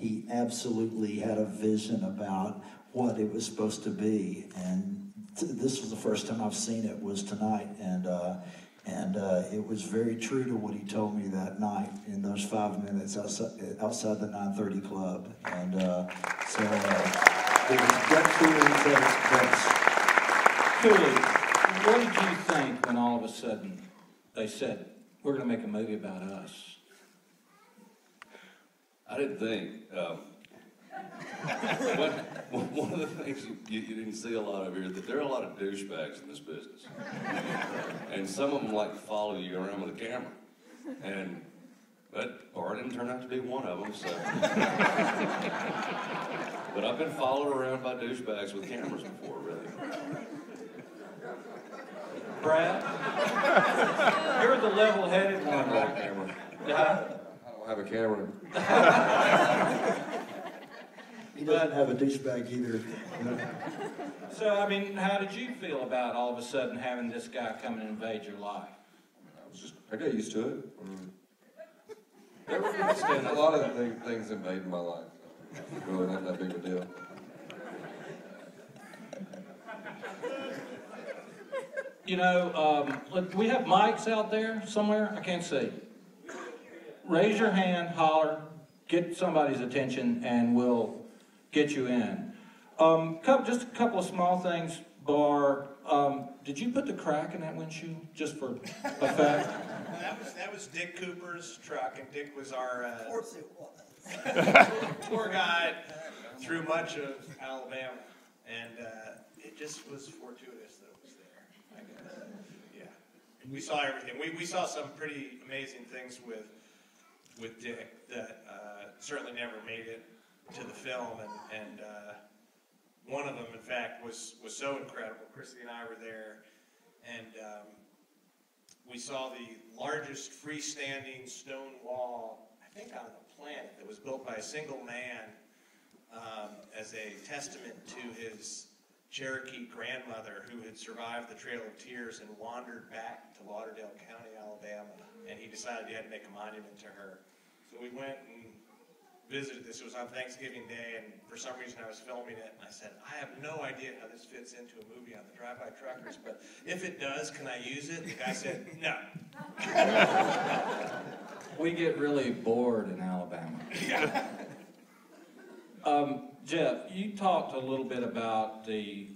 he absolutely had a vision about what it was supposed to be. And this was the first time I've seen it was tonight, and it was very true to what he told me that night in those 5 minutes outside the 930 Club. And so it was gut feelings at its best. Cooley, what did you think when all of a sudden they said, we're going to make a movie about us? I didn't think. One of the things you didn't see a lot of here is that there are a lot of douchebags in this business. And some of them like to follow you around with a camera. But Bar didn't turn out to be one of them, so. But I've been followed around by douchebags with cameras before, really. Brad? You're the level-headed one. I don't have a camera. I don't have a camera. He doesn't have a douchebag either. So, I mean, how did you feel about all of a sudden having this guy come and invade your life? I got used to it. A lot of the things invaded my life. So really not that big a deal. You know, look, we have mics out there somewhere. I can't see. Raise your hand, holler, get somebody's attention, and we'll get you in. Just a couple of small things. Bar, did you put the crack in that windshield just for effect? That was Dick Cooper's truck, and Dick was our tour guide through much of Alabama, and it just was fortuitous that it was there, I guess. Yeah, we saw everything. We saw some pretty amazing things with Dick that certainly never made it to the film, and one of them, in fact, was so incredible. Chrissy and I were there, and we saw the largest freestanding stone wall, I think, on the planet, that was built by a single man as a testament to his Cherokee grandmother who had survived the Trail of Tears and wandered back to Lauderdale County, Alabama, and he decided he had to make a monument to her. So we went and visited this. It was on Thanksgiving Day, and for some reason I was filming it, and I said, I have no idea how this fits into a movie on the Drive-By Truckers, but if it does, can I use it? The guy said, no. We get really bored in Alabama. Yeah. Jeff, you talked a little bit about the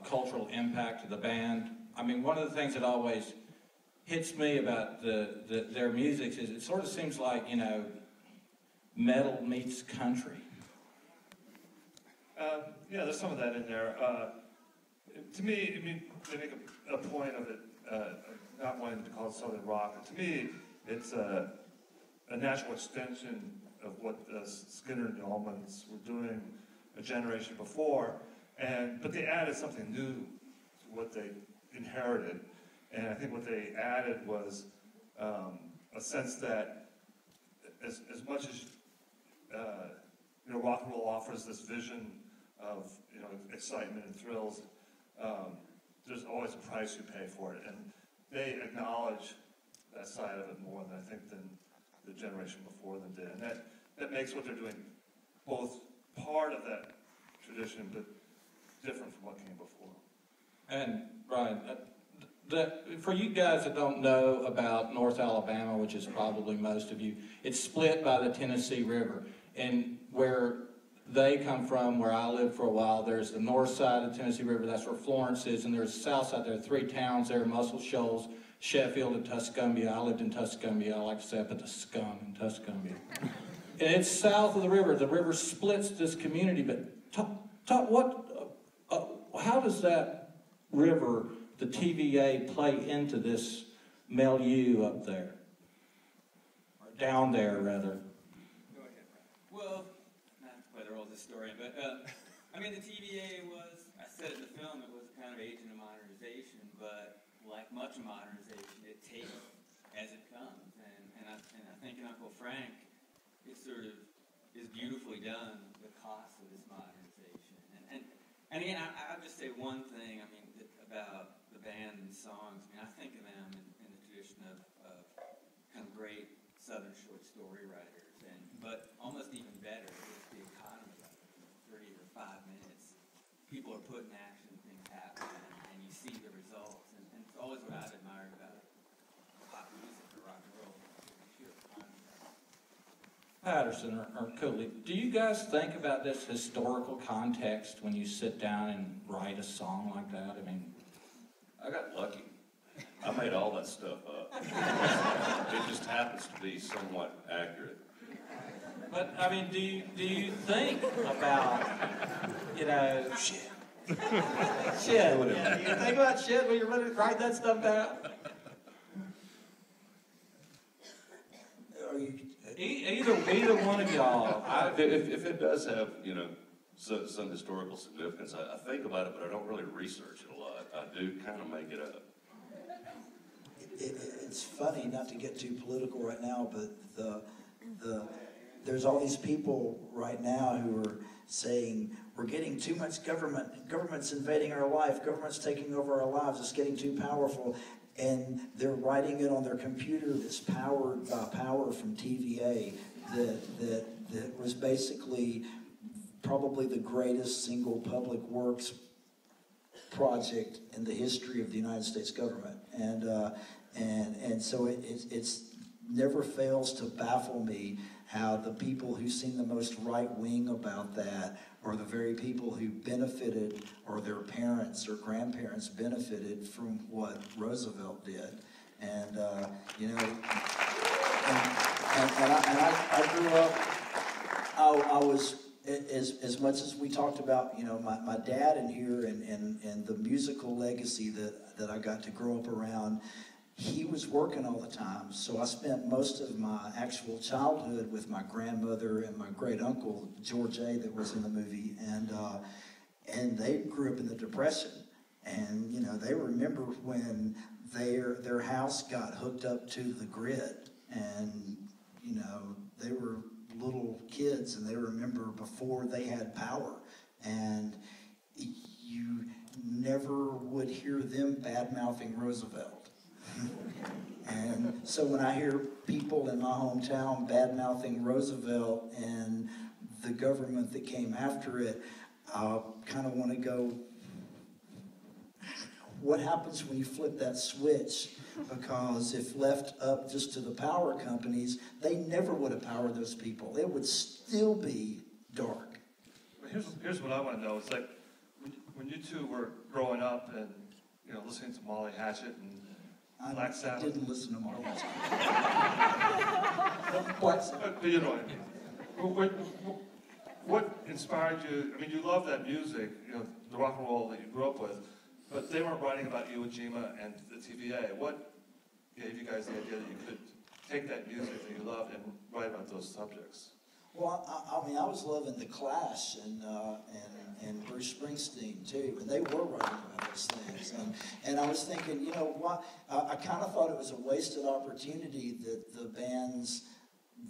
cultural impact of the band. I mean, one of the things that always hits me about their music is it sort of seems like, you know, metal meets country. Yeah, there's some of that in there. To me, I mean, they make a point of it, not wanting to call it Southern rock. To me, it's a natural extension of what Skinner and the Allmans were doing a generation before, but they added something new to what they inherited. And I think what they added was a sense that as much as rock and roll offers this vision of excitement and thrills, there's always a price you pay for it, and they acknowledge that side of it more than I think than the generation before them did, and that makes what they're doing both part of that tradition, but different from what came before. And Brian, for you guys that don't know about North Alabama, which is probably most of you, it's split by the Tennessee River. And where they come from, where I lived for a while, there's the north side of the Tennessee River, that's where Florence is, and there's the south side. There are 3 towns there, Muscle Shoals, Sheffield, and Tuscumbia. I lived in Tuscumbia. I like to say I put the scum in Tuscumbia. And it's south of the river. The river splits this community, but how does that river, the TVA, play into this milieu up there? Or down there, rather. Go ahead, Brian. Well, not to play the role of historian, but I mean, the TVA was, I said in the film, it was kind of agent of modernization, but like much modernization, it takes as it comes. And I think in Uncle Frank, it sort of is beautifully done, the cost of this modernization. And again, I'll just say one thing, I mean, about the band and songs. I mean, I think of them in the tradition of kind of great Southern short story writers, but almost even better is the put in action, things happen, and you see the results. And it's always what I've admired about pop music or rock and roll. Sheer concept. Patterson or Cooley, do you guys think about this historical context when you sit down and write a song like that? I mean, I got lucky. I made all that stuff up. It just happens to be somewhat accurate. but I mean, do you think about, shit? Shit. Yeah, you think about shit when you're ready to write that stuff down? Are you, Either one of y'all. If it does have, some historical significance, I think about it, but I don't really research it a lot. I do kind of make it up. it's funny, not to get too political right now, but there's all these people right now who are saying we're getting too much government. Government's invading our life. Government's taking over our lives. It's getting too powerful. And they're writing it on their computer that's powered by power from TVA that was basically probably the greatest single public works project in the history of the United States government. And so it's never fails to baffle me how the people who seem the most right-wing about that are the very people who benefited, or their parents or grandparents benefited from what Roosevelt did. And I grew up, I was, as much as we talked about, my dad in here and the musical legacy that I got to grow up around, he was working all the time, so I spent most of my actual childhood with my grandmother and my great uncle George A. that was in the movie, and they grew up in the Depression, and they remember when their house got hooked up to the grid, and they were little kids, and they remember before they had power, and you never would hear them bad-mouthing Roosevelt. And so when I hear people in my hometown bad-mouthing Roosevelt and the government that came after it, I kind of want to go, what happens when you flip that switch? Because if left up just to the power companies, they never would have powered those people. It would still be dark. Here's what I want to know. It's like when you two were growing up and listening to Molly Hatchet and Black Sabbath. I didn't listen to Molly Hatchet. Black Sabbath. You know what I mean. What inspired you? I mean, you love that music, the rock and roll that you grew up with, but they weren't writing about Iwo Jima and the TVA. What gave you guys the idea that you could take that music that you loved and write about those subjects? Well, I mean, I was loving The Clash and Bruce Springsteen too, and they were writing about those things. And I was thinking, what? I kind of thought it was a wasted opportunity that the bands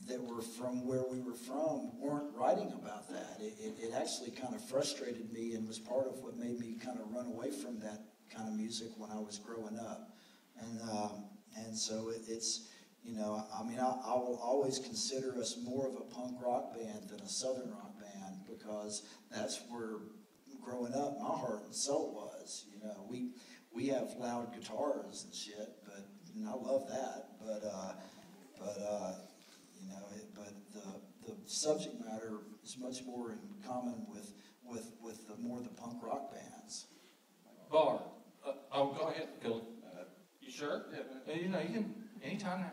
that were from where we were from weren't writing about that. It actually kind of frustrated me and was part of what made me kind of run away from that kind of music when I was growing up. And so it's. I will always consider us more of a punk rock band than a southern rock band, because that's where, growing up, my heart and soul was. We have loud guitars and shit, and I love that. But the subject matter is much more in common with the punk rock bands. Bar. Go ahead, Gil. You sure? Yeah. You can anytime now.